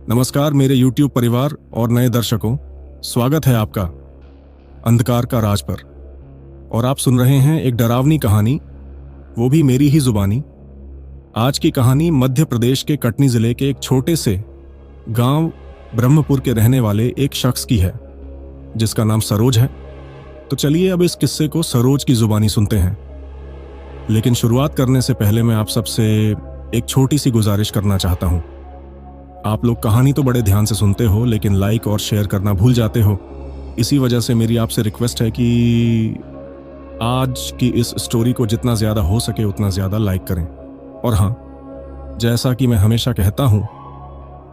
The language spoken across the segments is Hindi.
नमस्कार मेरे YouTube परिवार और नए दर्शकों, स्वागत है आपका अंधकार का राज पर। और आप सुन रहे हैं एक डरावनी कहानी, वो भी मेरी ही जुबानी। आज की कहानी मध्य प्रदेश के कटनी जिले के एक छोटे से गांव ब्रह्मपुर के रहने वाले एक शख्स की है, जिसका नाम सरोज है। तो चलिए अब इस किस्से को सरोज की जुबानी सुनते हैं। लेकिन शुरुआत करने से पहले मैं आप सबसे एक छोटी सी गुजारिश करना चाहता हूं। आप लोग कहानी तो बड़े ध्यान से सुनते हो, लेकिन लाइक और शेयर करना भूल जाते हो। इसी वजह से मेरी आपसे रिक्वेस्ट है कि आज की इस स्टोरी को जितना ज़्यादा हो सके उतना ज़्यादा लाइक करें। और हाँ, जैसा कि मैं हमेशा कहता हूँ,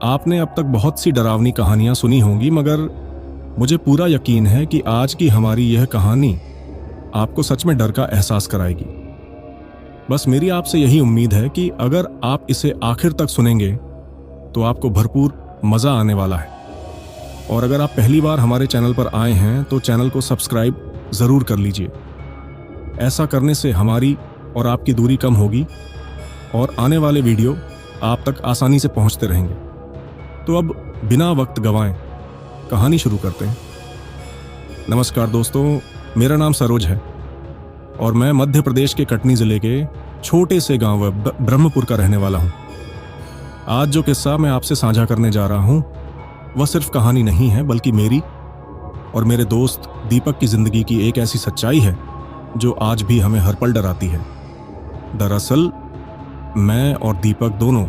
आपने अब तक बहुत सी डरावनी कहानियाँ सुनी होंगी, मगर मुझे पूरा यकीन है कि आज की हमारी यह कहानी आपको सच में डर का एहसास कराएगी। बस मेरी आपसे यही उम्मीद है कि अगर आप इसे आखिर तक सुनेंगे तो आपको भरपूर मज़ा आने वाला है। और अगर आप पहली बार हमारे चैनल पर आए हैं तो चैनल को सब्सक्राइब ज़रूर कर लीजिए। ऐसा करने से हमारी और आपकी दूरी कम होगी और आने वाले वीडियो आप तक आसानी से पहुंचते रहेंगे। तो अब बिना वक्त गंवाएं कहानी शुरू करते हैं। नमस्कार दोस्तों, मेरा नाम सरोज है और मैं मध्य प्रदेश के कटनी ज़िले के छोटे से गांव ब्रह्मपुर का रहने वाला हूं। आज जो किस्सा मैं आपसे साझा करने जा रहा हूं, वह सिर्फ कहानी नहीं है, बल्कि मेरी और मेरे दोस्त दीपक की जिंदगी की एक ऐसी सच्चाई है जो आज भी हमें हर पल डराती है। दरअसल मैं और दीपक दोनों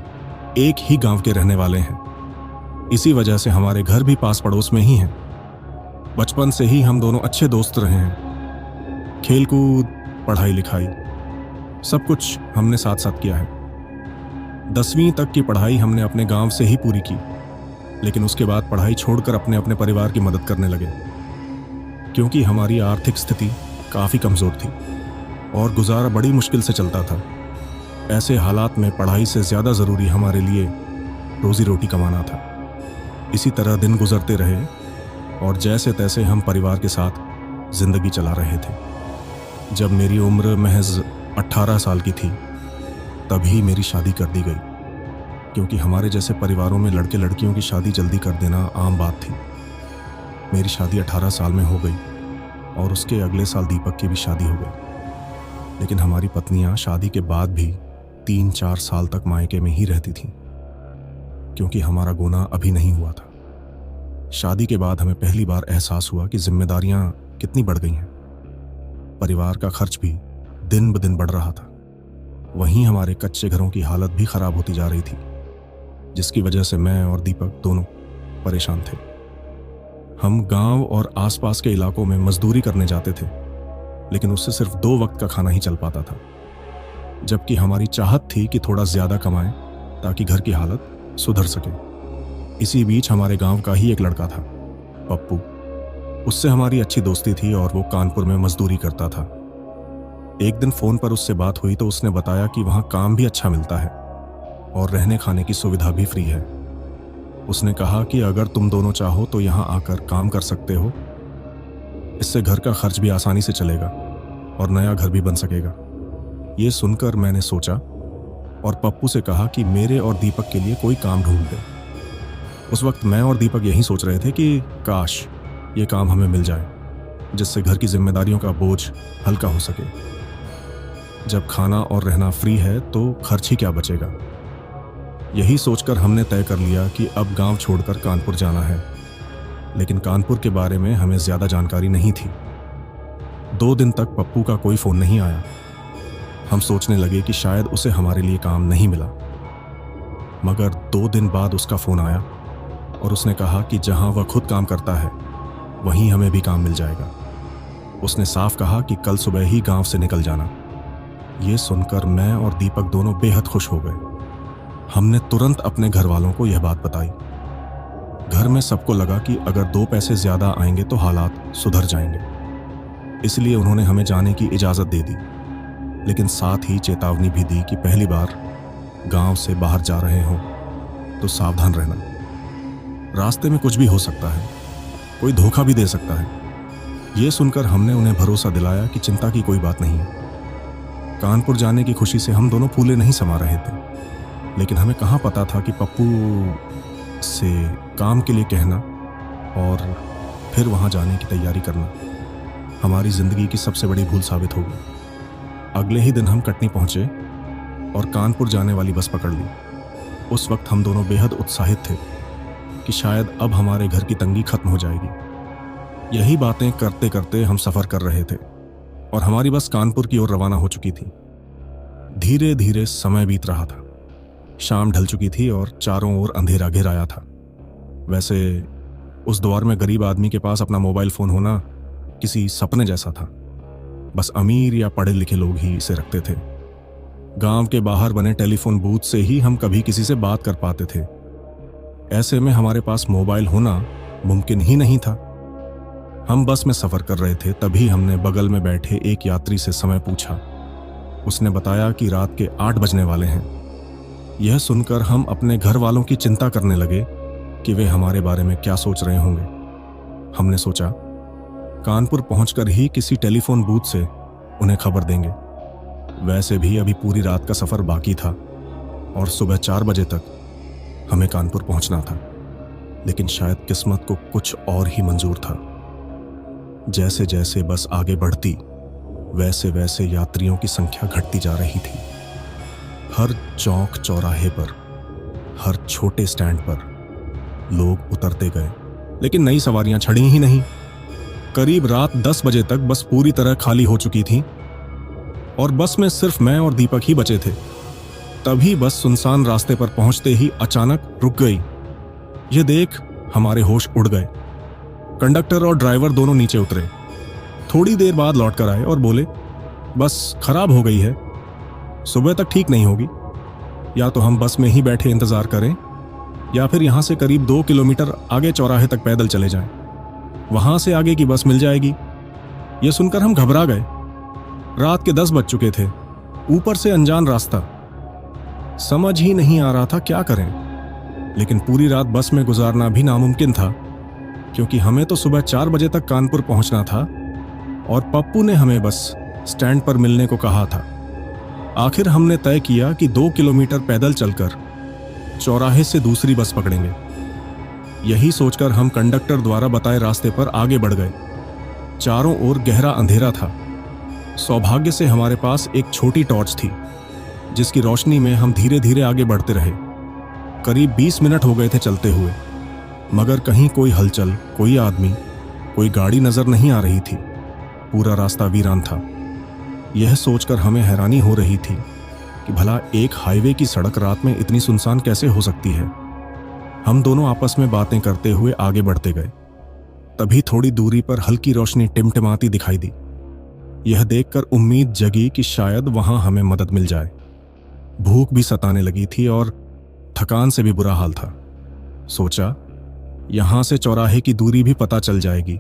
एक ही गांव के रहने वाले हैं। इसी वजह से हमारे घर भी पास पड़ोस में ही हैं। बचपन से ही हम दोनों अच्छे दोस्त रहे हैं। खेलकूद, पढ़ाई लिखाई, सब कुछ हमने साथ साथ किया है। 10वीं तक की पढ़ाई हमने अपने गांव से ही पूरी की, लेकिन उसके बाद पढ़ाई छोड़कर अपने अपने परिवार की मदद करने लगे, क्योंकि हमारी आर्थिक स्थिति काफ़ी कमज़ोर थी और गुजारा बड़ी मुश्किल से चलता था। ऐसे हालात में पढ़ाई से ज़्यादा ज़रूरी हमारे लिए रोज़ी रोटी कमाना था। इसी तरह दिन गुजरते रहे और जैसे तैसे हम परिवार के साथ ज़िंदगी चला रहे थे। जब मेरी उम्र महज 18 साल की थी, तभी मेरी शादी कर दी गई, क्योंकि हमारे जैसे परिवारों में लड़के लड़कियों की शादी जल्दी कर देना आम बात थी। मेरी शादी 18 साल में हो गई और उसके अगले साल दीपक की भी शादी हो गई। लेकिन हमारी पत्नियां शादी के बाद भी 3-4 साल तक मायके में ही रहती थीं, क्योंकि हमारा गोना अभी नहीं हुआ था। शादी के बाद हमें पहली बार एहसास हुआ कि जिम्मेदारियां कितनी बढ़ गई हैं। परिवार का खर्च भी दिन ब दिन बढ़ रहा था। वहीं हमारे कच्चे घरों की हालत भी खराब होती जा रही थी, जिसकी वजह से मैं और दीपक दोनों परेशान थे। हम गांव और आसपास के इलाकों में मजदूरी करने जाते थे, लेकिन उससे सिर्फ 2 वक्त का खाना ही चल पाता था। जबकि हमारी चाहत थी कि थोड़ा ज्यादा कमाएं ताकि घर की हालत सुधर सके। इसी बीच हमारे गांव का ही एक लड़का था, पप्पू। उससे हमारी अच्छी दोस्ती थी और वो कानपुर में मजदूरी करता था। एक दिन फोन पर उससे बात हुई तो उसने बताया कि वहाँ काम भी अच्छा मिलता है और रहने खाने की सुविधा भी फ्री है। उसने कहा कि अगर तुम दोनों चाहो तो यहाँ आकर काम कर सकते हो। इससे घर का खर्च भी आसानी से चलेगा और नया घर भी बन सकेगा। ये सुनकर मैंने सोचा और पप्पू से कहा कि मेरे और दीपक के लिए कोई काम ढूंढ दे। उस वक्त मैं और दीपक यही सोच रहे थे कि काश ये काम हमें मिल जाए, जिससे घर की जिम्मेदारियों का बोझ हल्का हो सके। जब खाना और रहना फ्री है तो खर्च ही क्या बचेगा। यही सोचकर हमने तय कर लिया कि अब गांव छोड़कर कानपुर जाना है। लेकिन कानपुर के बारे में हमें ज़्यादा जानकारी नहीं थी। 2 दिन तक पप्पू का कोई फ़ोन नहीं आया। हम सोचने लगे कि शायद उसे हमारे लिए काम नहीं मिला, मगर 2 दिन बाद उसका फ़ोन आया और उसने कहा कि जहां वह खुद काम करता है वहीं हमें भी काम मिल जाएगा। उसने साफ कहा कि कल सुबह ही गांव से निकल जाना। ये सुनकर मैं और दीपक दोनों बेहद खुश हो गए। हमने तुरंत अपने घर वालों को यह बात बताई। घर में सबको लगा कि अगर 2 पैसे ज्यादा आएंगे तो हालात सुधर जाएंगे, इसलिए उन्होंने हमें जाने की इजाजत दे दी। लेकिन साथ ही चेतावनी भी दी कि पहली बार गांव से बाहर जा रहे हो तो सावधान रहना। रास्ते में कुछ भी हो सकता है, कोई धोखा भी दे सकता है। ये सुनकर हमने उन्हें भरोसा दिलाया कि चिंता की कोई बात नहीं है। कानपुर जाने की खुशी से हम दोनों फूले नहीं समा रहे थे, लेकिन हमें कहाँ पता था कि पप्पू से काम के लिए कहना और फिर वहाँ जाने की तैयारी करना हमारी ज़िंदगी की सबसे बड़ी भूल साबित होगी। अगले ही दिन हम कटनी पहुँचे और कानपुर जाने वाली बस पकड़ ली। उस वक्त हम दोनों बेहद उत्साहित थे कि शायद अब हमारे घर की तंगी खत्म हो जाएगी। यही बातें करते करते हम सफ़र कर रहे थे और हमारी बस कानपुर की ओर रवाना हो चुकी थी। धीरे धीरे समय बीत रहा था। शाम ढल चुकी थी और चारों ओर अंधेरा घिर आया था। वैसे उस दौर में गरीब आदमी के पास अपना मोबाइल फ़ोन होना किसी सपने जैसा था। बस अमीर या पढ़े लिखे लोग ही इसे रखते थे। गांव के बाहर बने टेलीफोन बूथ से ही हम कभी किसी से बात कर पाते थे। ऐसे में हमारे पास मोबाइल होना मुमकिन ही नहीं था। हम बस में सफ़र कर रहे थे, तभी हमने बगल में बैठे एक यात्री से समय पूछा। उसने बताया कि रात के 8 बजने वाले हैं। यह सुनकर हम अपने घर वालों की चिंता करने लगे कि वे हमारे बारे में क्या सोच रहे होंगे। हमने सोचा कानपुर पहुंचकर ही किसी टेलीफोन बूथ से उन्हें खबर देंगे। वैसे भी अभी पूरी रात का सफ़र बाकी था और सुबह 4 बजे तक हमें कानपुर पहुंचना था। लेकिन शायद किस्मत को कुछ और ही मंजूर था। जैसे जैसे बस आगे बढ़ती वैसे वैसे यात्रियों की संख्या घटती जा रही थी। हर चौक चौराहे पर, हर छोटे स्टैंड पर लोग उतरते गए, लेकिन नई सवारियां चढ़ी ही नहीं। करीब रात 10 बजे तक बस पूरी तरह खाली हो चुकी थी और बस में सिर्फ मैं और दीपक ही बचे थे। तभी बस सुनसान रास्ते पर पहुंचते ही अचानक रुक गई। यह देख हमारे होश उड़ गए। कंडक्टर और ड्राइवर दोनों नीचे उतरे। थोड़ी देर बाद लौट कर आए और बोले, बस खराब हो गई है, सुबह तक ठीक नहीं होगी। या तो हम बस में ही बैठे इंतजार करें या फिर यहां से करीब 2 किलोमीटर आगे चौराहे तक पैदल चले जाएं। वहां से आगे की बस मिल जाएगी। यह सुनकर हम घबरा गए। रात के 10 बज चुके थे, ऊपर से अनजान रास्ता, समझ ही नहीं आ रहा था क्या करें। लेकिन पूरी रात बस में गुजारना भी नामुमकिन था, क्योंकि हमें तो सुबह 4 बजे तक कानपुर पहुंचना था और पप्पू ने हमें बस स्टैंड पर मिलने को कहा था। आखिर हमने तय किया कि 2 किलोमीटर पैदल चलकर चौराहे से दूसरी बस पकड़ेंगे। यही सोचकर हम कंडक्टर द्वारा बताए रास्ते पर आगे बढ़ गए। चारों ओर गहरा अंधेरा था। सौभाग्य से हमारे पास एक छोटी टॉर्च थी, जिसकी रोशनी में हम धीरे धीरे आगे बढ़ते रहे। करीब 20 मिनट हो गए थे चलते हुए, मगर कहीं कोई हलचल, कोई आदमी, कोई गाड़ी नजर नहीं आ रही थी। पूरा रास्ता वीरान था। यह सोचकर हमें हैरानी हो रही थी कि भला एक हाईवे की सड़क रात में इतनी सुनसान कैसे हो सकती है। हम दोनों आपस में बातें करते हुए आगे बढ़ते गए। तभी थोड़ी दूरी पर हल्की रोशनी टिमटिमाती दिखाई दी। यह देखकर उम्मीद जगी कि शायद वहां हमें मदद मिल जाए। भूख भी सताने लगी थी और थकान से भी बुरा हाल था। सोचा यहां से चौराहे की दूरी भी पता चल जाएगी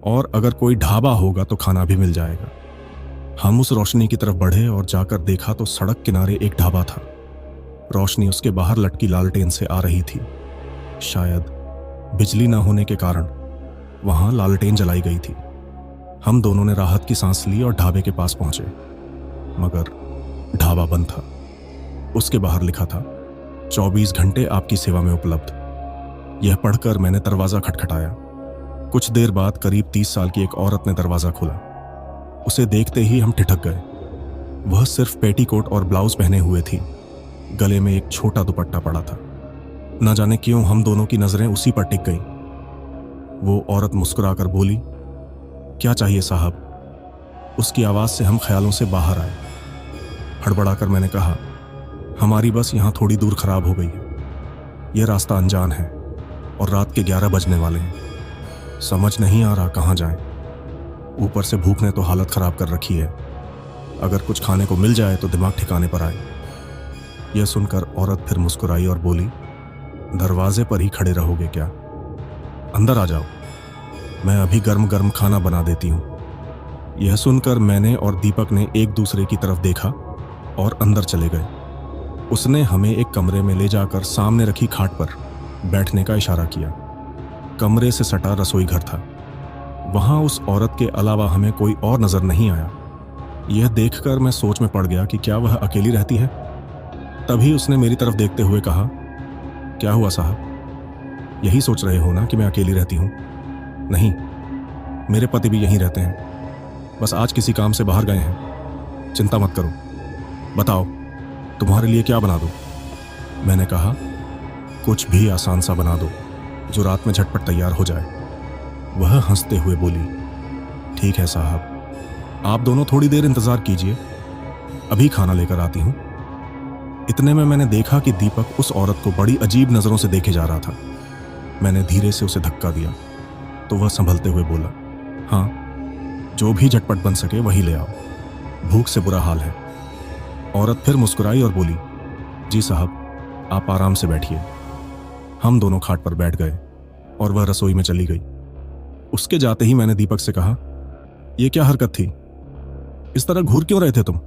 और अगर कोई ढाबा होगा तो खाना भी मिल जाएगा। हम उस रोशनी की तरफ बढ़े और जाकर देखा तो सड़क किनारे एक ढाबा था। रोशनी उसके बाहर लटकी लालटेन से आ रही थी। शायद बिजली न होने के कारण वहां लालटेन जलाई गई थी। हम दोनों ने राहत की सांस ली और ढाबे के पास पहुंचे, मगर ढाबा बंद था। उसके बाहर लिखा था, 24 घंटे आपकी सेवा में उपलब्ध। यह पढ़कर मैंने दरवाजा खटखटाया। कुछ देर बाद करीब 30 साल की एक औरत ने दरवाजा खोला। उसे देखते ही हम ठिठक गए। वह सिर्फ पेटीकोट और ब्लाउज पहने हुए थी। गले में एक छोटा दुपट्टा पड़ा था। न जाने क्यों हम दोनों की नजरें उसी पर टिक गईं। वो औरत मुस्कुराकर बोली, क्या चाहिए साहब? उसकी आवाज से हम ख्यालों से बाहर आए। हड़बड़ाकर मैंने कहा, हमारी बस यहां थोड़ी दूर खराब हो गई है। यह रास्ता अनजान है और रात के 11 बजने वाले हैं। समझ नहीं आ रहा कहां जाएं। ऊपर से भूख ने तो हालत खराब कर रखी है। अगर कुछ खाने को मिल जाए तो दिमाग ठिकाने पर आए। यह सुनकर औरत फिर मुस्कुराई और बोली, दरवाजे पर ही खड़े रहोगे क्या? अंदर आ जाओ, मैं अभी गर्म गर्म खाना बना देती हूं। यह सुनकर मैंने और दीपक ने एक दूसरे की तरफ देखा और अंदर चले गए। उसने हमें एक कमरे में ले जाकर सामने रखी खाट पर बैठने का इशारा किया। कमरे से सटा रसोई घर था। वहां उस औरत के अलावा हमें कोई और नजर नहीं आया। यह देखकर मैं सोच में पड़ गया कि क्या वह अकेली रहती है। तभी उसने मेरी तरफ देखते हुए कहा, क्या हुआ साहब, यही सोच रहे हो ना कि मैं अकेली रहती हूँ? नहीं, मेरे पति भी यहीं रहते हैं, बस आज किसी काम से बाहर गए हैं। चिंता मत करो। बताओ, तुम्हारे लिए क्या बना दूं? मैंने कहा, कुछ भी आसान सा बना दो जो रात में झटपट तैयार हो जाए। वह हंसते हुए बोली, ठीक है साहब, आप दोनों थोड़ी देर इंतजार कीजिए, अभी खाना लेकर आती हूं। इतने में मैंने देखा कि दीपक उस औरत को बड़ी अजीब नजरों से देखे जा रहा था। मैंने धीरे से उसे धक्का दिया तो वह संभलते हुए बोला, हाँ, जो भी झटपट बन सके वही ले आओ, भूख से बुरा हाल है। औरत फिर मुस्कुराई और बोली, जी साहब, आप आराम से बैठिए। हम दोनों खाट पर बैठ गए और वह रसोई में चली गई। उसके जाते ही मैंने दीपक से कहा, यह क्या हरकत थी? इस तरह घूर क्यों रहे थे तुम?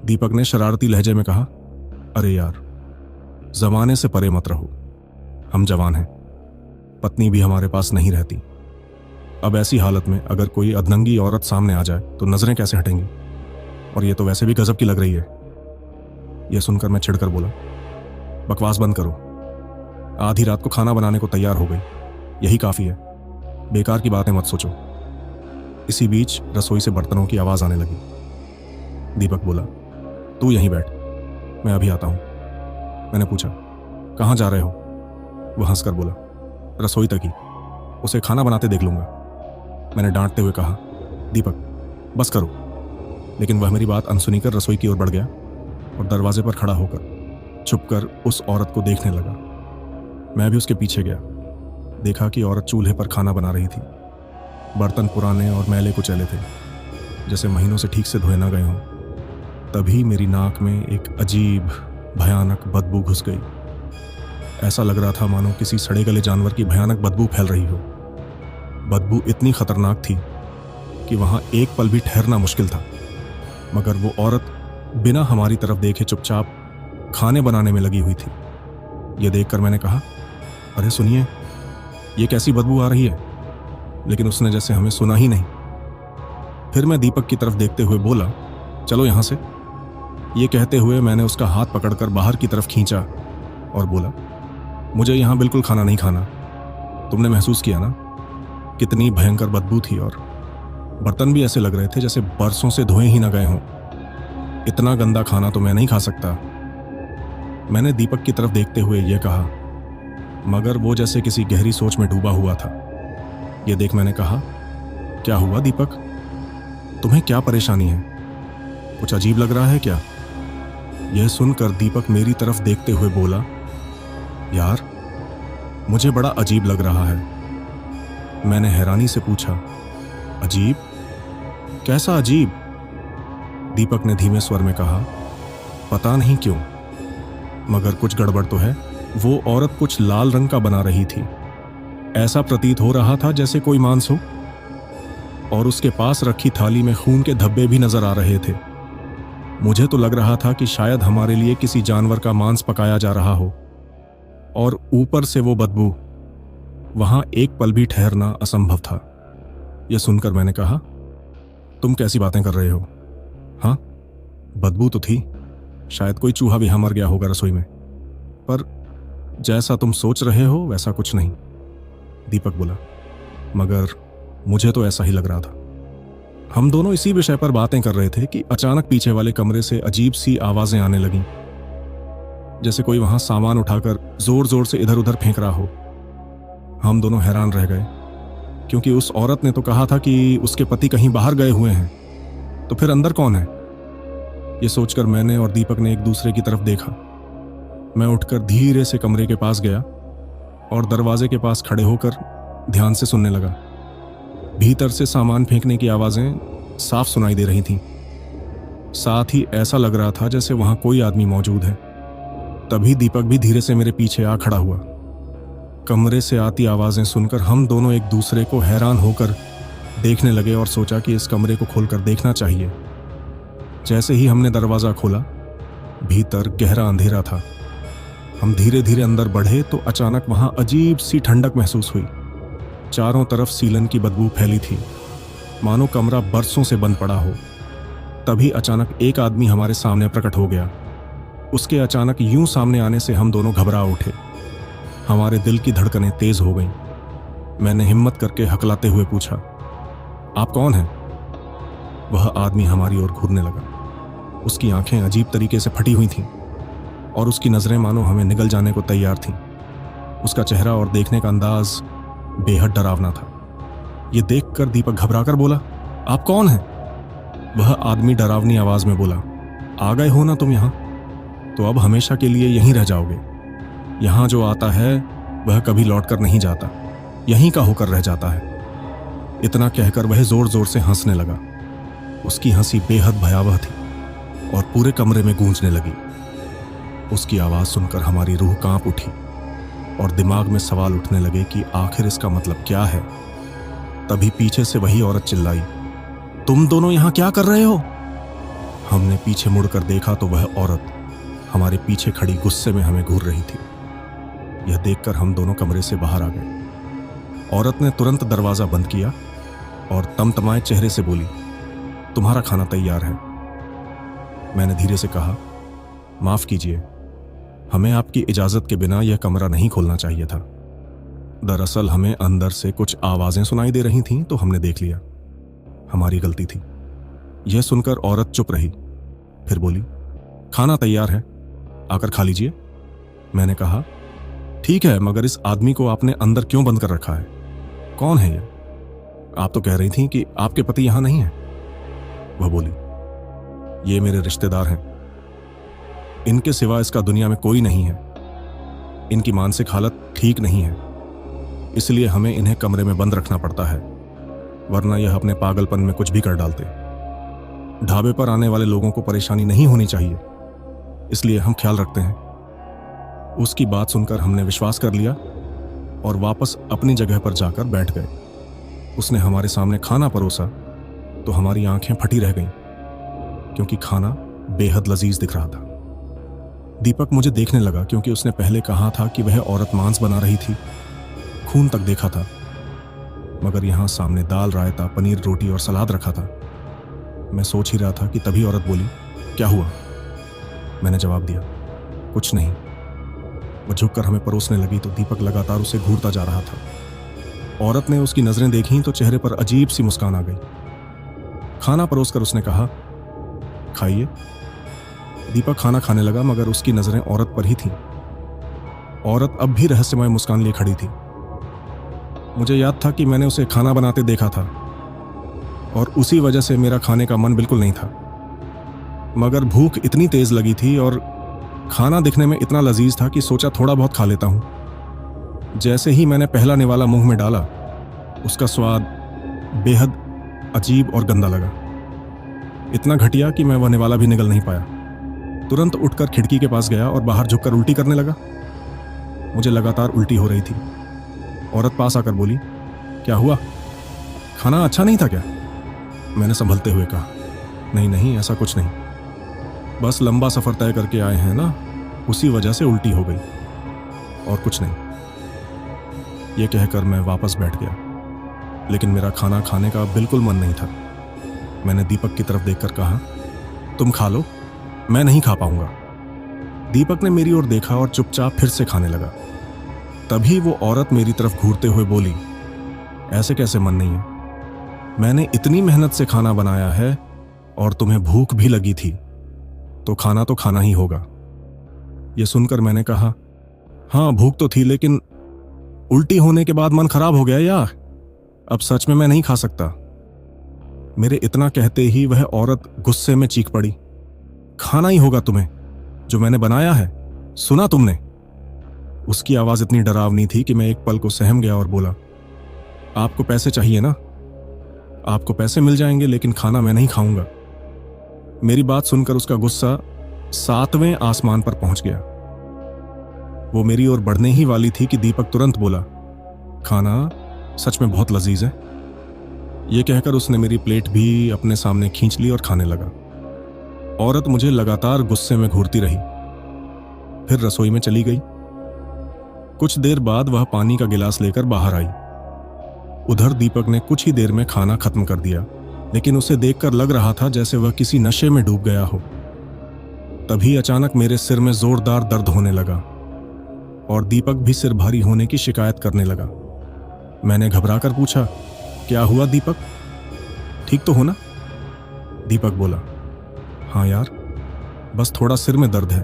दीपक ने शरारती लहजे में कहा, अरे यार, जमाने से परे मत रहो, हम जवान हैं, पत्नी भी हमारे पास नहीं रहती। अब ऐसी हालत में अगर कोई अधनंगी औरत सामने आ जाए तो नजरें कैसे हटेंगी? और ये तो वैसे भी गजब की लग रही है। यह सुनकर मैं छिड़कर बोला, बकवास बंद करो, आधी रात को खाना बनाने को तैयार हो गई, यही काफी है, बेकार की बातें मत सोचो। इसी बीच रसोई से बर्तनों की आवाज आने लगी। दीपक बोला, तू यहीं बैठ, मैं अभी आता हूं। मैंने पूछा, कहां जा रहे हो? वह हंसकर बोला, रसोई तक ही, उसे खाना बनाते देख लूंगा। मैंने डांटते हुए कहा, दीपक बस करो, लेकिन वह मेरी बात अनसुनी कर रसोई की ओर बढ़ गया और दरवाजे पर खड़ा होकर छुपकर उस औरत को देखने लगा। मैं भी उसके पीछे गया। देखा कि औरत चूल्हे पर खाना बना रही थी। बर्तन पुराने और मैले कुचैले थे, जैसे महीनों से ठीक से धोए ना गए हों। तभी मेरी नाक में एक अजीब भयानक बदबू घुस गई। ऐसा लग रहा था मानो किसी सड़े गले जानवर की भयानक बदबू फैल रही हो। बदबू इतनी खतरनाक थी कि वहां एक पल भी ठहरना मुश्किल था। मगर वो औरत बिना हमारी तरफ देखे चुपचाप खाने बनाने में लगी हुई थी। यह देखकर मैंने कहा, अरे सुनिए, ये कैसी बदबू आ रही है? लेकिन उसने जैसे हमें सुना ही नहीं। फिर मैं दीपक की तरफ देखते हुए बोला, चलो यहां से। ये कहते हुए मैंने उसका हाथ पकड़कर बाहर की तरफ खींचा और बोला, मुझे यहां बिल्कुल खाना नहीं खाना। तुमने महसूस किया ना कितनी भयंकर बदबू थी, और बर्तन भी ऐसे लग रहे थे जैसे बरसों से धोए ही ना गए हों। इतना गंदा खाना तो मैं नहीं खा सकता। मैंने दीपक की तरफ देखते हुए यह कहा, मगर वो जैसे किसी गहरी सोच में डूबा हुआ था। यह देख मैंने कहा, क्या हुआ दीपक, तुम्हें क्या परेशानी है? कुछ अजीब लग रहा है क्या? यह सुनकर दीपक मेरी तरफ देखते हुए बोला, यार, मुझे बड़ा अजीब लग रहा है। मैंने हैरानी से पूछा, अजीब? कैसा अजीब? दीपक ने धीमे स्वर में कहा, पता नहीं क्यों, मगर कुछ गड़बड़ तो है। वो औरत कुछ लाल रंग का बना रही थी। ऐसा प्रतीत हो रहा था जैसे कोई मांस हो, और उसके पास रखी थाली में खून के धब्बे भी नजर आ रहे थे। मुझे तो लग रहा था कि शायद हमारे लिए किसी जानवर का मांस पकाया जा रहा हो, और ऊपर से वो बदबू। वहां एक पल भी ठहरना असंभव था। यह सुनकर मैंने कहा, तुम कैसी बातें कर रहे हो? हाँ, बदबू तो थी, शायद कोई चूहा भी मर गया होगा रसोई में, पर जैसा तुम सोच रहे हो वैसा कुछ नहीं। दीपक बोला, मगर मुझे तो ऐसा ही लग रहा था। हम दोनों इसी विषय पर बातें कर रहे थे कि अचानक पीछे वाले कमरे से अजीब सी आवाजें आने लगीं, जैसे कोई वहां सामान उठाकर जोर जोर से इधर उधर फेंक रहा हो। हम दोनों हैरान रह गए, क्योंकि उस औरत ने तो कहा था कि उसके पति कहीं बाहर गए हुए हैं, तो फिर अंदर कौन है? यह सोचकर मैंने और दीपक ने एक दूसरे की तरफ देखा। मैं उठकर धीरे से कमरे के पास गया और दरवाजे के पास खड़े होकर ध्यान से सुनने लगा। भीतर से सामान फेंकने की आवाजें साफ सुनाई दे रही थीं। साथ ही ऐसा लग रहा था जैसे वहां कोई आदमी मौजूद है। तभी दीपक भी धीरे से मेरे पीछे आ खड़ा हुआ। कमरे से आती आवाजें सुनकर हम दोनों एक दूसरे को हैरान होकर देखने लगे और सोचा कि इस कमरे को खोलकर देखना चाहिए। जैसे ही हमने दरवाजा खोला, भीतर गहरा अंधेरा था। हम धीरे धीरे अंदर बढ़े तो अचानक वहां अजीब सी ठंडक महसूस हुई। चारों तरफ सीलन की बदबू फैली थी, मानो कमरा बरसों से बंद पड़ा हो। तभी अचानक एक आदमी हमारे सामने प्रकट हो गया। उसके अचानक यूं सामने आने से हम दोनों घबरा उठे। हमारे दिल की धड़कनें तेज हो गईं। मैंने हिम्मत करके हकलाते हुए पूछा, आप कौन हैं? वह आदमी हमारी ओर घूरने लगा। उसकी आंखें अजीब तरीके से फटी हुई थीं और उसकी नजरें मानो हमें निगल जाने को तैयार थीं। उसका चेहरा और देखने का अंदाज बेहद डरावना था। यह देखकर दीपक घबराकर बोला, आप कौन हैं? वह आदमी डरावनी आवाज में बोला, आ गए हो ना तुम यहां, तो अब हमेशा के लिए यहीं रह जाओगे। यहां जो आता है वह कभी लौटकर नहीं जाता, यहीं का होकर रह जाता है। इतना कहकर वह जोर जोर से हंसने लगा। उसकी हंसी बेहद भयावह थी और पूरे कमरे में गूंजने लगी। उसकी आवाज सुनकर हमारी रूह कांप उठी और दिमाग में सवाल उठने लगे कि आखिर इसका मतलब क्या है। तभी पीछे से वही औरत चिल्लाई, तुम दोनों यहां क्या कर रहे हो? हमने पीछे मुड़कर देखा तो वह औरत हमारे पीछे खड़ी गुस्से में हमें घूर रही थी। यह देखकर हम दोनों कमरे से बाहर आ गए। औरत ने तुरंत दरवाजा बंद किया और तमतमाए चेहरे से बोली, तुम्हारा खाना तैयार है। मैंने धीरे से कहा, माफ कीजिए, हमें आपकी इजाजत के बिना यह कमरा नहीं खोलना चाहिए था। दरअसल हमें अंदर से कुछ आवाजें सुनाई दे रही थीं तो हमने देख लिया। हमारी गलती थी। यह सुनकर औरत चुप रही, फिर बोली, खाना तैयार है, आकर खा लीजिए। मैंने कहा, ठीक है, मगर इस आदमी को आपने अंदर क्यों बंद कर रखा है? कौन है यह? आप तो कह रही थी कि आपके पति यहां नहीं है। वह बोली, ये मेरे रिश्तेदार हैं, इनके सिवा इसका दुनिया में कोई नहीं है। इनकी मानसिक हालत ठीक नहीं है, इसलिए हमें इन्हें कमरे में बंद रखना पड़ता है, वरना यह अपने पागलपन में कुछ भी कर डालते। ढाबे पर आने वाले लोगों को परेशानी नहीं होनी चाहिए, इसलिए हम ख्याल रखते हैं। उसकी बात सुनकर हमने विश्वास कर लिया और वापस अपनी जगह पर जाकर बैठ गए। उसने हमारे सामने खाना परोसा तो हमारी आंखें फटी रह गईं, क्योंकि खाना बेहद लजीज दिख रहा था। दीपक मुझे देखने लगा क्योंकि उसने पहले कहा था कि वह औरत मांस बना रही थी। खून तक देखा था, मगर यहां सामने दाल, रायता, पनीर, रोटी और सलाद रखा था। मैं सोच ही रहा था कि तभी औरत बोली, क्या हुआ? मैंने जवाब दिया, कुछ नहीं। वह झुककर हमें परोसने लगी तो दीपक लगातार उसे घूरता जा रहा था। औरत ने उसकी नजरें देखीं तो चेहरे पर अजीब सी मुस्कान आ गई। खाना परोसकर उसने कहा, खाइए। दीपक खाना खाने लगा, मगर उसकी नजरें औरत पर ही थीं। औरत अब भी रहस्यमय मुस्कान लिए खड़ी थी। मुझे याद था कि मैंने उसे खाना बनाते देखा था और उसी वजह से मेरा खाने का मन बिल्कुल नहीं था, मगर भूख इतनी तेज लगी थी और खाना दिखने में इतना लजीज था कि सोचा थोड़ा बहुत खा लेता हूं। जैसे ही मैंने पहला निवाला मुंह में डाला, उसका स्वाद बेहद अजीब और गंदा लगा। इतना घटिया कि मैं वह निवाला भी निगल नहीं पाया। तुरंत उठकर खिड़की के पास गया और बाहर झुककर उल्टी करने लगा। मुझे लगातार उल्टी हो रही थी। औरत पास आकर बोली, क्या हुआ? खाना अच्छा नहीं था क्या? मैंने संभलते हुए कहा, नहीं नहीं, ऐसा कुछ नहीं, बस लंबा सफर तय करके आए हैं ना, उसी वजह से उल्टी हो गई, और कुछ नहीं। यह कहकर मैं वापस बैठ गया, लेकिन मेरा खाना खाने का बिल्कुल मन नहीं था। मैंने दीपक की तरफ देखकर कहा, तुम खा लो, मैं नहीं खा पाऊंगा। दीपक ने मेरी ओर देखा और चुपचाप फिर से खाने लगा। तभी वो औरत मेरी तरफ घूरते हुए बोली, ऐसे कैसे मन नहीं है? मैंने इतनी मेहनत से खाना बनाया है और तुम्हें भूख भी लगी थी, तो खाना तो खाना ही होगा। यह सुनकर मैंने कहा, हाँ भूख तो थी, लेकिन उल्टी होने के बाद मन खराब हो गया यार, अब सच में मैं नहीं खा सकता। मेरे इतना कहते ही वह औरत गुस्से में चीख पड़ी, खाना ही होगा तुम्हें, जो मैंने बनाया है, सुना तुमने? उसकी आवाज इतनी डरावनी थी कि मैं एक पल को सहम गया और बोला, आपको पैसे चाहिए ना? आपको पैसे मिल जाएंगे, लेकिन खाना मैं नहीं खाऊंगा। मेरी बात सुनकर उसका गुस्सा 7वें आसमान पर पहुंच गया। वो मेरी ओर बढ़ने ही वाली थी कि दीपक तुरंत बोला, खाना सच में बहुत लजीज है। यह कहकर उसने मेरी प्लेट भी अपने सामने खींच ली और खाने लगा। औरत मुझे लगातार गुस्से में घूरती रही, फिर रसोई में चली गई। कुछ देर बाद वह पानी का गिलास लेकर बाहर आई। उधर दीपक ने कुछ ही देर में खाना खत्म कर दिया, लेकिन उसे देखकर लग रहा था जैसे वह किसी नशे में डूब गया हो। तभी अचानक मेरे सिर में जोरदार दर्द होने लगा। और दीपक भी सिर भारी होने की शिकायत करने लगा। मैंने घबराकर पूछा, क्या हुआ दीपक, ठीक तो हो ना? दीपक बोला, हाँ यार, बस थोड़ा सिर में दर्द है।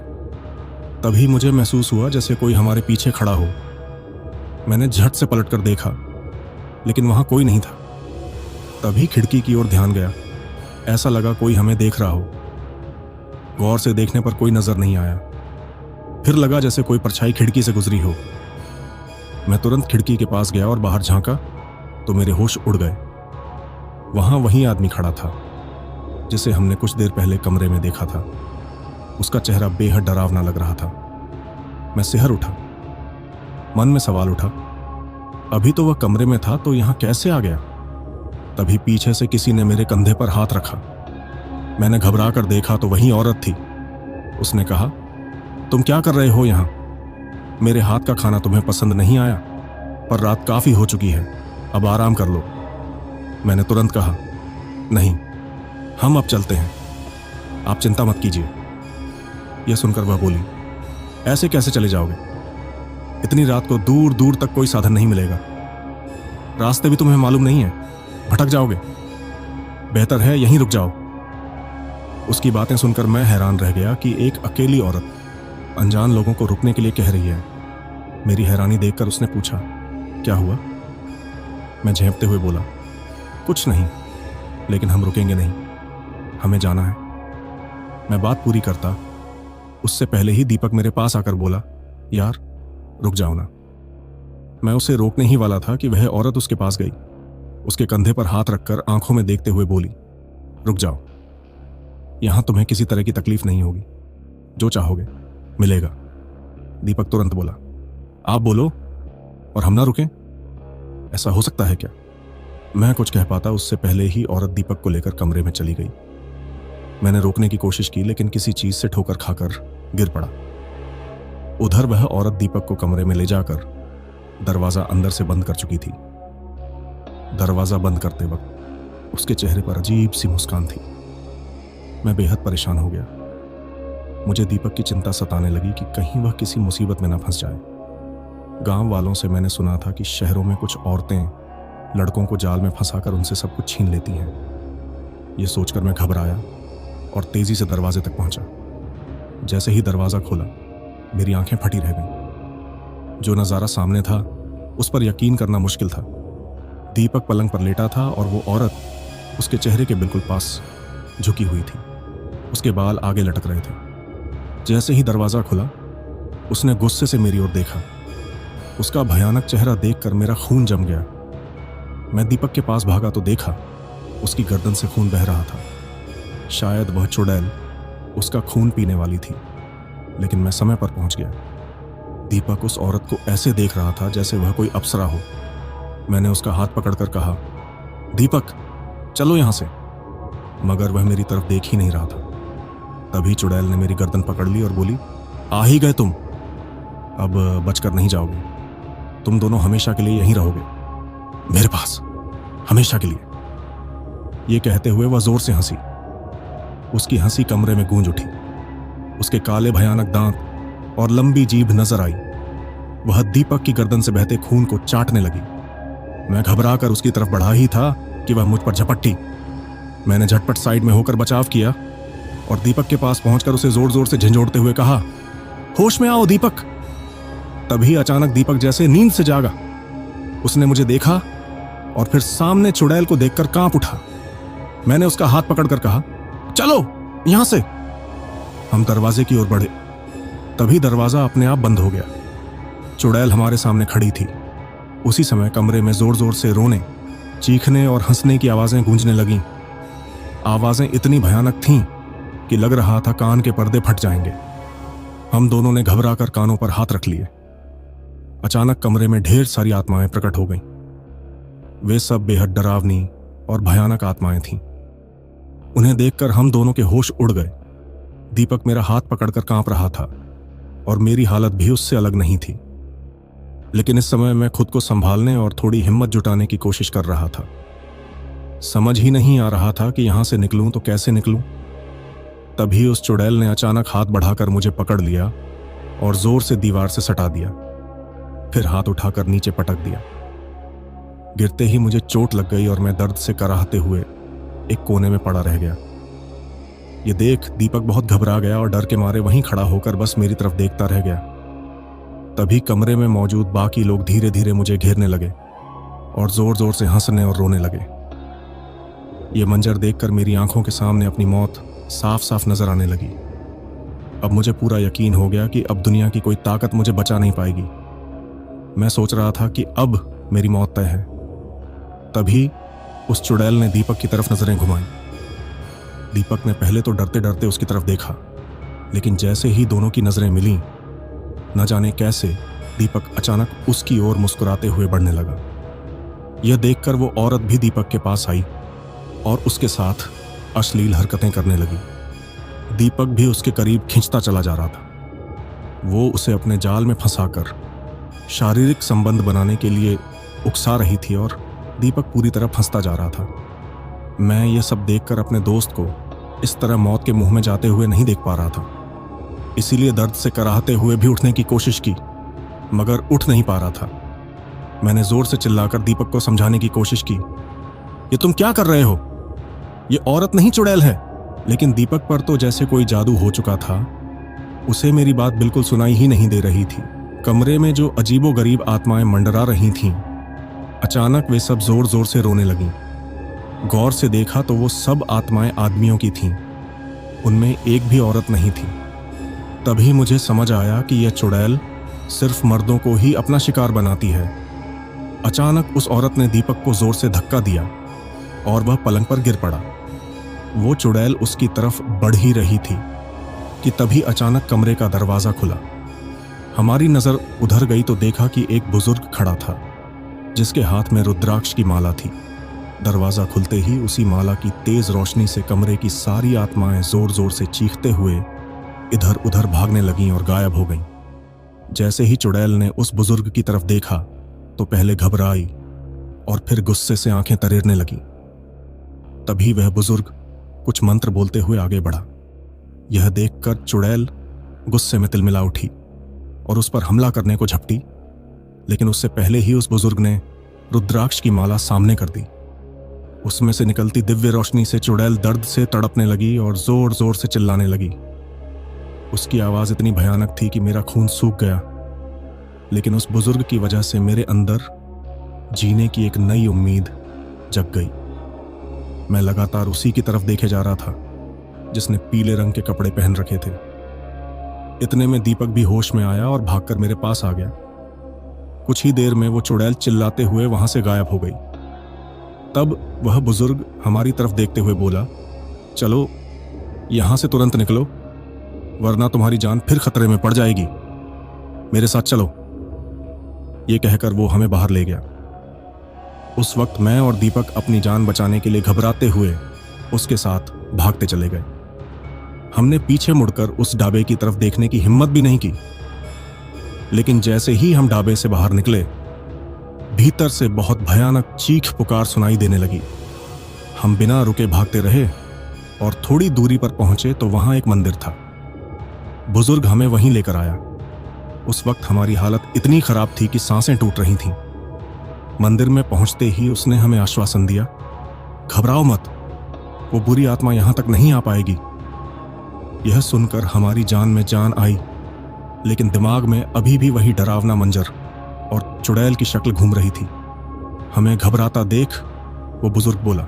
तभी मुझे महसूस हुआ जैसे कोई हमारे पीछे खड़ा हो। मैंने झट से पलटकर देखा, लेकिन वहां कोई नहीं था। तभी खिड़की की ओर ध्यान गया। ऐसा लगा कोई हमें देख रहा हो। गौर से देखने पर कोई नजर नहीं आया। फिर लगा जैसे कोई परछाई खिड़की से गुजरी हो। मैं तुरंत खिड़की के पास गया और बाहर झांका तो मेरे होश उड़ गए। वहां वही आदमी खड़ा था जिसे हमने कुछ देर पहले कमरे में देखा था। उसका चेहरा बेहद डरावना लग रहा था। मैं सिहर उठा। मन में सवाल उठा, अभी तो वह कमरे में था तो यहां कैसे आ गया? तभी पीछे से किसी ने मेरे कंधे पर हाथ रखा। मैंने घबरा कर देखा तो वही औरत थी। उसने कहा, तुम क्या कर रहे हो यहां? मेरे हाथ का खाना तुम्हें पसंद नहीं आया, पर रात काफी हो चुकी है, अब आराम कर लो। मैंने तुरंत कहा, नहीं, हम अब चलते हैं, आप चिंता मत कीजिए। यह सुनकर वह बोली, ऐसे कैसे चले जाओगे? इतनी रात को दूर दूर तक कोई साधन नहीं मिलेगा। रास्ते भी तुम्हें मालूम नहीं है, भटक जाओगे। बेहतर है यहीं रुक जाओ। उसकी बातें सुनकर मैं हैरान रह गया कि एक अकेली औरत अनजान लोगों को रुकने के लिए कह रही है। मेरी हैरानी देखकर उसने पूछा, क्या हुआ? मैं झेंपते हुए बोला, कुछ नहीं, लेकिन हम रुकेंगे नहीं, हमें जाना है। मैं बात पूरी करता उससे पहले ही दीपक मेरे पास आकर बोला, यार रुक जाओ ना। मैं उसे रोकने ही वाला था कि वह औरत उसके पास गई। उसके कंधे पर हाथ रखकर आंखों में देखते हुए बोली, रुक जाओ, यहां तुम्हें किसी तरह की तकलीफ नहीं होगी, जो चाहोगे मिलेगा। दीपक तुरंत बोला, आप बोलो और हम ना रुकें? ऐसा हो सकता है क्या? मैं कुछ कह पाता उससे पहले ही औरत दीपक को लेकर कमरे में चली गई। मैंने रोकने की कोशिश की, लेकिन किसी चीज से ठोकर खाकर गिर पड़ा। उधर वह औरत दीपक को कमरे में ले जाकर दरवाजा अंदर से बंद कर चुकी थी। दरवाजा बंद करते वक्त उसके चेहरे पर अजीब सी मुस्कान थी। मैं बेहद परेशान हो गया। मुझे दीपक की चिंता सताने लगी कि कहीं वह किसी मुसीबत में ना फंस जाए। गांव वालों से मैंने सुना था कि शहरों में कुछ औरतें लड़कों को जाल में फंसाकर उनसे सब कुछ छीन लेती हैं। यह सोचकर मैं घबराया और तेजी से दरवाजे तक पहुंचा। जैसे ही दरवाजा खोला, मेरी आंखें फटी रह गईं। जो नजारा सामने था उस पर यकीन करना मुश्किल था। दीपक पलंग पर लेटा था और वो औरत उसके चेहरे के बिल्कुल पास झुकी हुई थी। उसके बाल आगे लटक रहे थे। जैसे ही दरवाजा खुला, उसने गुस्से से मेरी ओर देखा। उसका भयानक चेहरा देखकर मेरा खून जम गया। मैं दीपक के पास भागा तो देखा उसकी गर्दन से खून बह रहा था। शायद वह चुड़ैल उसका खून पीने वाली थी, लेकिन मैं समय पर पहुंच गया। दीपक उस औरत को ऐसे देख रहा था जैसे वह कोई अप्सरा हो। मैंने उसका हाथ पकड़कर कहा, दीपक चलो यहां से, मगर वह मेरी तरफ देख ही नहीं रहा था। तभी चुड़ैल ने मेरी गर्दन पकड़ ली और बोली, आ ही गए तुम, अब बचकर नहीं जाओगे। तुम दोनों हमेशा के लिए यहीं रहोगे, मेरे पास, हमेशा के लिए। ये कहते हुए वह जोर से हंसी। उसकी हंसी कमरे में गूंज उठी। उसके काले भयानक दांत और लंबी जीभ नजर आई। वह दीपक की गर्दन से बहते खून को चाटने लगी। मैं घबराकर उसकी तरफ बढ़ा ही था कि वह मुझ पर झपट्टी। मैंने झटपट साइड में होकर बचाव किया और दीपक के पास पहुंचकर उसे जोर जोर से झंझोड़ते हुए कहा, होश में आओ दीपक। तभी अचानक दीपक जैसे नींद से जागा। उसने मुझे देखा और फिर सामने चुड़ैल को देखकर कांप उठा। मैंने उसका हाथ पकड़कर कहा, चलो यहां से। हम दरवाजे की ओर बढ़े। तभी दरवाजा अपने आप बंद हो गया। चुड़ैल हमारे सामने खड़ी थी। उसी समय कमरे में जोर जोर से रोने, चीखने और हंसने की आवाजें गूंजने लगीं। आवाजें इतनी भयानक थीं कि लग रहा था कान के पर्दे फट जाएंगे। हम दोनों ने घबराकर कानों पर हाथ रख लिए। अचानक कमरे में ढेर सारी आत्माएं प्रकट हो गईं। वे सब बेहद डरावनी और भयानक आत्माएं थीं। उन्हें देखकर हम दोनों के होश उड़ गए। दीपक मेरा हाथ पकड़कर कांप रहा था और मेरी हालत भी उससे अलग नहीं थी। लेकिन इस समय मैं खुद को संभालने और थोड़ी हिम्मत जुटाने की कोशिश कर रहा था। समझ ही नहीं आ रहा था कि यहां से निकलूं तो कैसे निकलूं। तभी उस चुड़ैल ने अचानक हाथ बढ़ाकर मुझे पकड़ लिया और जोर से दीवार से सटा दिया। फिर हाथ उठाकर नीचे पटक दिया। गिरते ही मुझे चोट लग गई और मैं दर्द से कराहते हुए एक कोने में पड़ा रह गया। ये देख दीपक बहुत घबरा गया और डर के मारे वहीं खड़ा होकर बस मेरी तरफ देखता रह गया। तभी कमरे में मौजूद बाकी लोग धीरे धीरे मुझे घेरने लगे और जोर जोर से हंसने और रोने लगे। ये मंजर देखकर मेरी आंखों के सामने अपनी मौत साफ साफ नजर आने लगी। अब मुझे पूरा यकीन हो गया कि अब दुनिया की कोई ताकत मुझे बचा नहीं पाएगी। मैं सोच रहा था कि अब मेरी मौत तय है। तभी उस चुड़ैल ने दीपक की तरफ नजरें घुमाई। दीपक ने पहले तो डरते डरते उसकी तरफ देखा, लेकिन जैसे ही दोनों की नजरें मिलीं, न जाने कैसे दीपक अचानक उसकी ओर मुस्कुराते हुए बढ़ने लगा। यह देखकर वो औरत भी दीपक के पास आई और उसके साथ अश्लील हरकतें करने लगी। दीपक भी उसके करीब खींचता चला जा रहा था। वो उसे अपने जाल में फंसाकर शारीरिक संबंध बनाने के लिए उकसा रही थी और दीपक पूरी तरह फंसता जा रहा था। मैं ये सब देखकर अपने दोस्त को इस तरह मौत के मुंह में जाते हुए नहीं देख पा रहा था, इसीलिए दर्द से कराहते हुए भी उठने की कोशिश की, मगर उठ नहीं पा रहा था। मैंने जोर से चिल्लाकर दीपक को समझाने की कोशिश की, ये तुम क्या कर रहे हो? ये औरत नहीं चुड़ैल है। लेकिन दीपक पर तो जैसे कोई जादू हो चुका था। उसे मेरी बात बिल्कुल सुनाई ही नहीं दे रही थी। कमरे में जो अजीबोगरीब आत्माएं मंडरा रही थीं, अचानक वे सब जोर जोर से रोने लगीं। गौर से देखा तो वो सब आत्माएं आदमियों की थीं, उनमें एक भी औरत नहीं थी। तभी मुझे समझ आया कि यह चुड़ैल सिर्फ मर्दों को ही अपना शिकार बनाती है। अचानक उस औरत ने दीपक को जोर से धक्का दिया और वह पलंग पर गिर पड़ा। वो चुड़ैल उसकी तरफ बढ़ ही रही थी कि तभी अचानक कमरे का दरवाजा खुला। हमारी नजर उधर गई तो देखा कि एक बुजुर्ग खड़ा था जिसके हाथ में रुद्राक्ष की माला थी। दरवाजा खुलते ही उसी माला की तेज रोशनी से कमरे की सारी आत्माएं जोर जोर से चीखते हुए इधर उधर भागने लगीं और गायब हो गईं। जैसे ही चुड़ैल ने उस बुजुर्ग की तरफ देखा तो पहले घबराई और फिर गुस्से से आंखें तरेरने लगी। तभी वह बुजुर्ग कुछ मंत्र बोलते हुए आगे बढ़ा। यह देखकर चुड़ैल गुस्से में तिलमिला उठी और उस पर हमला करने को झपटी, लेकिन उससे पहले ही उस बुजुर्ग ने रुद्राक्ष की माला सामने कर दी। उसमें से निकलती दिव्य रोशनी से चुड़ैल दर्द से तड़पने लगी और जोर जोर से चिल्लाने लगी। उसकी आवाज इतनी भयानक थी कि मेरा खून सूख गया, लेकिन उस बुजुर्ग की वजह से मेरे अंदर जीने की एक नई उम्मीद जग गई। मैं लगातार उसी की तरफ देखे जा रहा था जिसने पीले रंग के कपड़े पहन रखे थे। इतने में दीपक भी होश में आया और भागकर मेरे पास आ गया। कुछ ही देर में वो चुड़ैल चिल्लाते हुए वहां से गायब हो गई। तब वह बुजुर्ग हमारी तरफ देखते हुए बोला, चलो यहां से तुरंत निकलो, वरना तुम्हारी जान फिर खतरे में पड़ जाएगी। मेरे साथ चलो। ये कहकर वो हमें बाहर ले गया। उस वक्त मैं और दीपक अपनी जान बचाने के लिए घबराते हुए उसके साथ भागते चले गए। हमने पीछे मुड़कर उस ढाबे की तरफ देखने की हिम्मत भी नहीं की, लेकिन जैसे ही हम ढाबे से बाहर निकले, भीतर से बहुत भयानक चीख पुकार सुनाई देने लगी। हम बिना रुके भागते रहे और थोड़ी दूरी पर पहुंचे तो वहां एक मंदिर था। बुजुर्ग हमें वहीं लेकर आया। उस वक्त हमारी हालत इतनी खराब थी कि सांसें टूट रही थीं। मंदिर में पहुंचते ही उसने हमें आश्वासन दिया, घबराओ मत, वो बुरी आत्मा यहां तक नहीं आ पाएगी। यह सुनकर हमारी जान में जान आई, लेकिन दिमाग में अभी भी वही डरावना मंजर और चुड़ैल की शक्ल घूम रही थी। हमें घबराता देख वो बुजुर्ग बोला,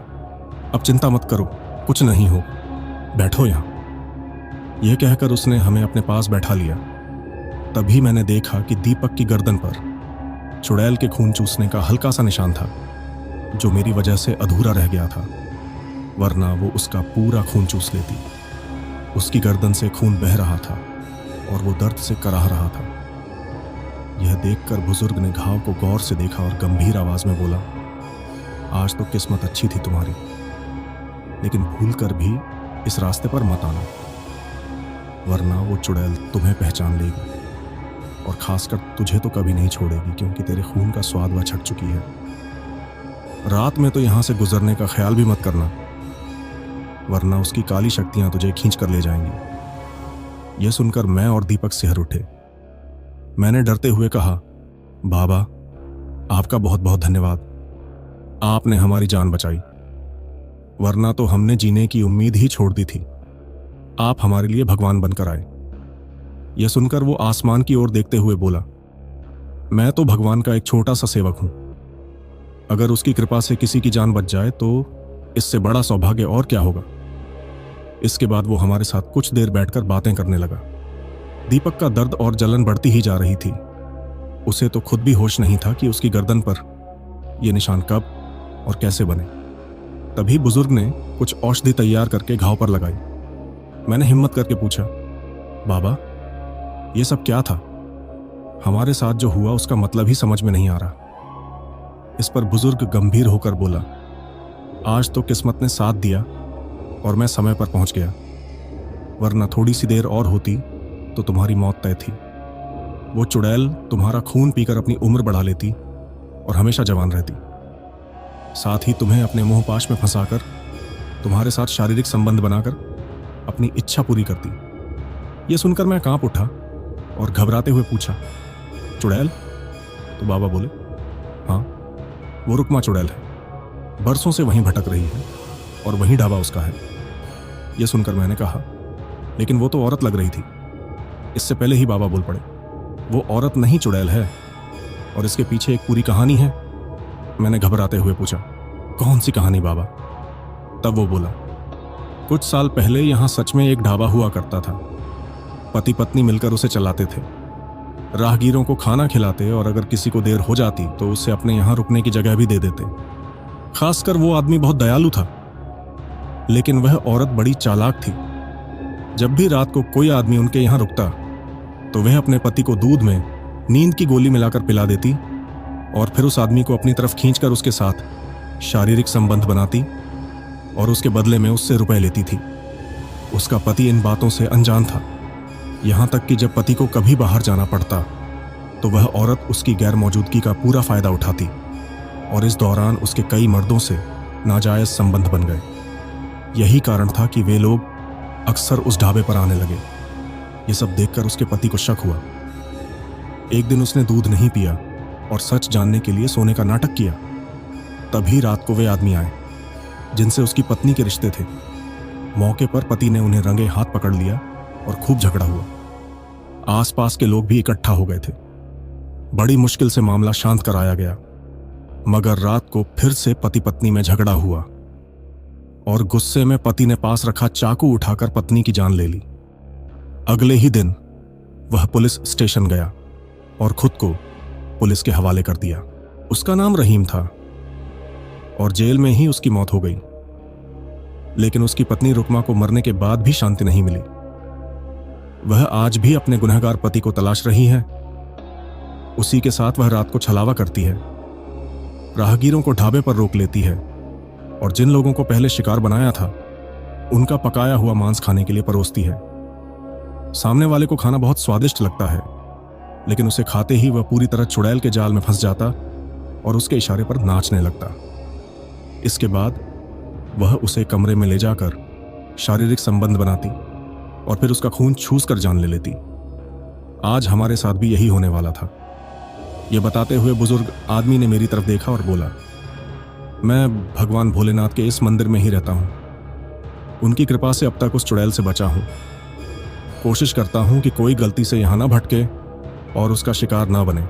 अब चिंता मत करो, कुछ नहीं हो, बैठो यहां। यह कहकर उसने हमें अपने पास बैठा लिया। तभी मैंने देखा कि दीपक की गर्दन पर चुड़ैल के खून चूसने का हल्का सा निशान था, जो मेरी वजह से अधूरा रह गया था, वरना वो उसका पूरा खून चूस लेती। उसकी गर्दन से खून बह रहा था और वो दर्द से कराह रहा था। यह देखकर बुजुर्ग ने घाव को गौर से देखा और गंभीर आवाज में बोला, आज तो किस्मत अच्छी थी तुम्हारी, लेकिन भूलकर भी इस रास्ते पर मत आना, वरना वो चुड़ैल तुम्हें पहचान लेगी और खासकर तुझे तो कभी नहीं छोड़ेगी, क्योंकि तेरे खून का स्वाद वह छक चुकी है। रात में तो यहां से गुजरने का ख्याल भी मत करना, वरना उसकी काली शक्तियां तुझे खींच कर ले जाएंगी। यह सुनकर मैं और दीपक सिहर उठे। मैंने डरते हुए कहा, बाबा, आपका बहुत बहुत धन्यवाद। आपने हमारी जान बचाई, वरना तो हमने जीने की उम्मीद ही छोड़ दी थी। आप हमारे लिए भगवान बनकर आए। यह सुनकर वो आसमान की ओर देखते हुए बोला, मैं तो भगवान का एक छोटा सा सेवक हूं। अगर उसकी कृपा से किसी की जान बच जाए तो इससे बड़ा सौभाग्य और क्या होगा। इसके बाद वो हमारे साथ कुछ देर बैठकर बातें करने लगा। दीपक का दर्द और जलन बढ़ती ही जा रही थी। उसे तो खुद भी होश नहीं था कि उसकी गर्दन पर ये निशान कब और कैसे बने। तभी बुजुर्ग ने कुछ औषधि तैयार करके घाव पर लगाई। मैंने हिम्मत करके पूछा, बाबा, ये सब क्या था? हमारे साथ जो हुआ उसका मतलब ही समझ में नहीं आ रहा। इस पर बुजुर्ग गंभीर होकर बोला, आज तो किस्मत ने साथ दिया और मैं समय पर पहुंच गया, वरना थोड़ी सी देर और होती तो तुम्हारी मौत तय थी। वो चुड़ैल तुम्हारा खून पीकर अपनी उम्र बढ़ा लेती और हमेशा जवान रहती, साथ ही तुम्हें अपने मोह पाश में फंसाकर तुम्हारे साथ शारीरिक संबंध बनाकर अपनी इच्छा पूरी करती। यह सुनकर मैं कांप उठा और घबराते हुए पूछा, चुड़ैल? तो बाबा बोले, हाँ, वो रुक्मा चुड़ैल है, बरसों से वहीं भटक रही है और वहीं ढाबा उसका है। यह सुनकर मैंने कहा, लेकिन वो तो औरत लग रही थी। इससे पहले ही बाबा बोल पड़े, वो औरत नहीं चुड़ैल है और इसके पीछे एक पूरी कहानी है। मैंने घबराते हुए पूछा, कौन सी कहानी बाबा? तब वो बोला, कुछ साल पहले यहां सच में एक ढाबा हुआ करता था। पति पत्नी मिलकर उसे चलाते थे। राहगीरों को खाना खिलाते और अगर किसी को देर हो जाती तो उसे अपने यहां रुकने की जगह भी दे देते। खासकर वो आदमी बहुत दयालु था, लेकिन वह औरत बड़ी चालाक थी। जब भी रात को कोई आदमी उनके यहां रुकता तो वह अपने पति को दूध में नींद की गोली मिलाकर पिला देती और फिर उस आदमी को अपनी तरफ खींचकर उसके साथ शारीरिक संबंध बनाती और उसके बदले में उससे रुपए लेती थी। उसका पति इन बातों से अनजान था, यहां तक कि जब पति को कभी बाहर जाना पड़ता तो वह औरत उसकी गैर मौजूदगी का पूरा फायदा उठाती और इस दौरान उसके कई मर्दों से नाजायज संबंध बन गए। यही कारण था कि वे लोग अक्सर उस ढाबे पर आने लगे। ये सब देखकर उसके पति को शक हुआ। एक दिन उसने दूध नहीं पिया और सच जानने के लिए सोने का नाटक किया। तभी रात को वे आदमी आए जिनसे उसकी पत्नी के रिश्ते थे। मौके पर पति ने उन्हें रंगे हाथ पकड़ लिया और खूब झगड़ा हुआ। आसपास के लोग भी इकट्ठा हो गए थे। बड़ी मुश्किल से मामला शांत कराया गया, मगर रात को फिर से पति पत्नी में झगड़ा हुआ और गुस्से में पति ने पास रखा चाकू उठाकर पत्नी की जान ले ली। अगले ही दिन वह पुलिस स्टेशन गया और खुद को पुलिस के हवाले कर दिया। उसका नाम रहीम था और जेल में ही उसकी मौत हो गई। लेकिन उसकी पत्नी रुकमा को मरने के बाद भी शांति नहीं मिली। वह आज भी अपने गुनहगार पति को तलाश रही है। उसी के साथ वह रात को छलावा करती है, राहगीरों को ढाबे पर रोक लेती है और जिन लोगों को पहले शिकार बनाया था उनका पकाया हुआ मांस खाने के लिए परोसती है। सामने वाले को खाना बहुत स्वादिष्ट लगता है, लेकिन उसे खाते ही वह पूरी तरह चुड़ैल के जाल में फंस जाता और उसके इशारे पर नाचने लगता। इसके बाद वह उसे कमरे में ले जाकर शारीरिक संबंध बनाती और फिर उसका खून चूस कर जान ले लेती। आज हमारे साथ भी यही होने वाला था। यह बताते हुए बुजुर्ग आदमी ने मेरी तरफ देखा और बोला, मैं भगवान भोलेनाथ के इस मंदिर में ही रहता हूं। उनकी कृपा से अब तक उस चुड़ैल से बचा हूं। कोशिश करता हूं कि कोई गलती से यहां ना भटके और उसका शिकार ना बने।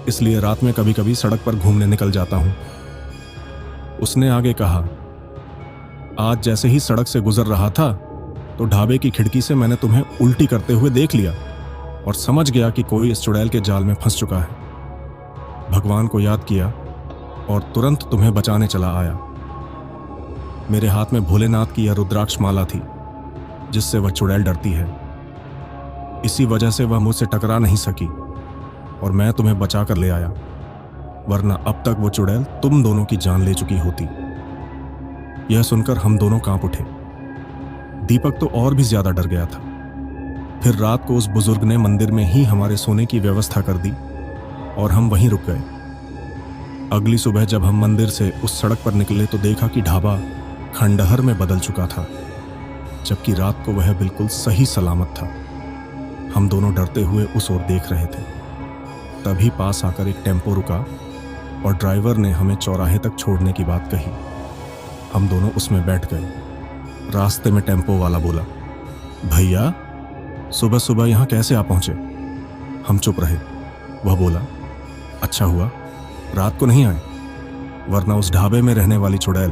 इसलिए रात में कभी कभी सड़क पर घूमने निकल जाता हूं। उसने आगे कहा, आज जैसे ही सड़क से गुजर रहा था तो ढाबे की खिड़की से मैंने तुम्हें उल्टी करते हुए देख लिया और समझ गया कि कोई इस चुड़ैल के जाल में फंस चुका है। भगवान को याद किया और तुरंत तुम्हें बचाने चला आया। मेरे हाथ में भोलेनाथ की यह रुद्राक्ष माला थी जिससे वह चुड़ैल डरती है। इसी वजह से वह मुझसे टकरा नहीं सकी और मैं तुम्हें बचा कर ले आया, वरना अब तक वो चुड़ैल तुम दोनों की जान ले चुकी होती। यह सुनकर हम दोनों कांप उठे। दीपक तो और भी ज्यादा डर गया था। फिर रात को उस बुजुर्ग ने मंदिर में ही हमारे सोने की व्यवस्था कर दी और हम वहीं रुक गए। अगली सुबह जब हम मंदिर से उस सड़क पर निकले तो देखा कि ढाबा खंडहर में बदल चुका था, जबकि रात को वह बिल्कुल सही सलामत था। हम दोनों डरते हुए उस ओर देख रहे थे। तभी पास आकर एक टेम्पो रुका और ड्राइवर ने हमें चौराहे तक छोड़ने की बात कही। हम दोनों उसमें बैठ गए। रास्ते में टेम्पो वाला बोला, भैया सुबह सुबह यहाँ कैसे आ पहुंचे? हम चुप रहे। वह बोला, अच्छा हुआ रात को नहीं आए, वरना उस ढाबे में रहने वाली चुड़ैल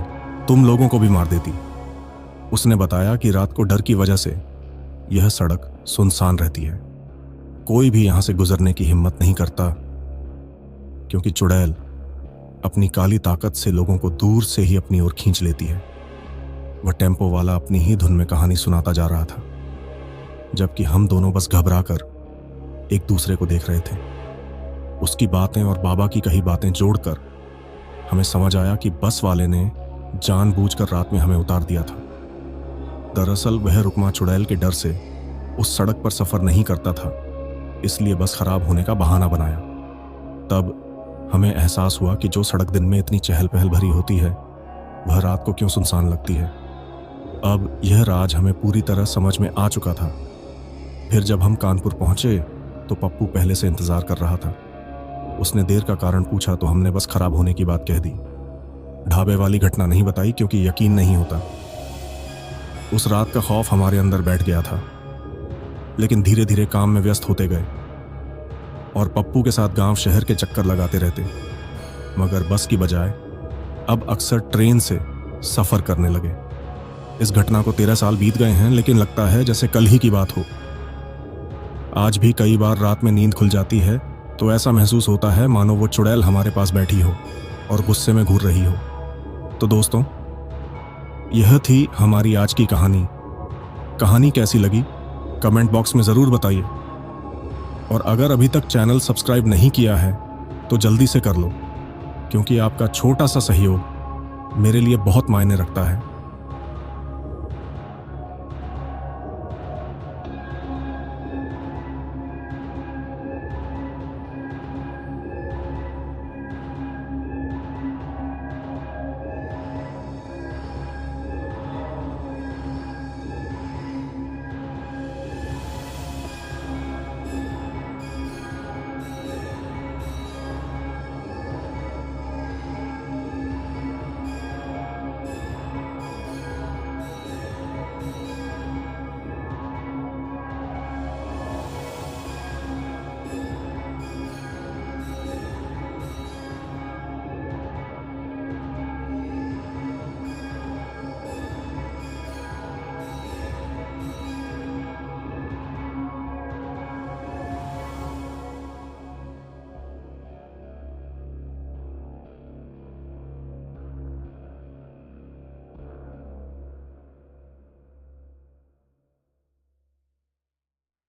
तुम लोगों को भी मार देती। उसने बताया कि रात को डर की वजह से यह सड़क सुनसान रहती है, कोई भी यहां से गुजरने की हिम्मत नहीं करता, क्योंकि चुड़ैल अपनी काली ताकत से लोगों को दूर से ही अपनी ओर खींच लेती है। वह टेम्पो वाला अपनी ही धुन में कहानी सुनाता जा रहा था, जबकि हम दोनों बस घबराकर एक दूसरे को देख रहे थे। उसकी बातें और बाबा की कही बातें जोड़कर हमें समझ आया कि बस वाले ने जानबूझकर रात में हमें उतार दिया था। दरअसल वह रुकमा चुड़ैल के डर से उस सड़क पर सफर नहीं करता था, इसलिए बस खराब होने का बहाना बनाया। तब हमें एहसास हुआ कि जो सड़क दिन में इतनी चहल पहल भरी होती है, वह रात को क्यों सुनसान लगती है। अब यह राज हमें पूरी तरह समझ में आ चुका था। फिर जब हम कानपुर पहुंचे तो पप्पू पहले से इंतजार कर रहा था। उसने देर का कारण पूछा तो हमने बस खराब होने की बात कह दी। ढाबे वाली घटना नहीं बताई क्योंकि यकीन नहीं होता। उस रात का खौफ हमारे अंदर बैठ गया था, लेकिन धीरे धीरे काम में व्यस्त होते गए और पप्पू के साथ गांव शहर के चक्कर लगाते रहते, मगर बस की बजाय अब अक्सर ट्रेन से सफर करने लगे। इस घटना को 13 साल बीत गए हैं, लेकिन लगता है जैसे कल ही की बात हो। आज भी कई बार रात में नींद खुल जाती है तो ऐसा महसूस होता है मानो वो चुड़ैल हमारे पास बैठी हो और गुस्से में घूर रही हो। तो दोस्तों, यह थी हमारी आज की कहानी। कहानी कैसी लगी कमेंट बॉक्स में ज़रूर बताइए, और अगर अभी तक चैनल सब्सक्राइब नहीं किया है तो जल्दी से कर लो, क्योंकि आपका छोटा सा सहयोग मेरे लिए बहुत मायने रखता है।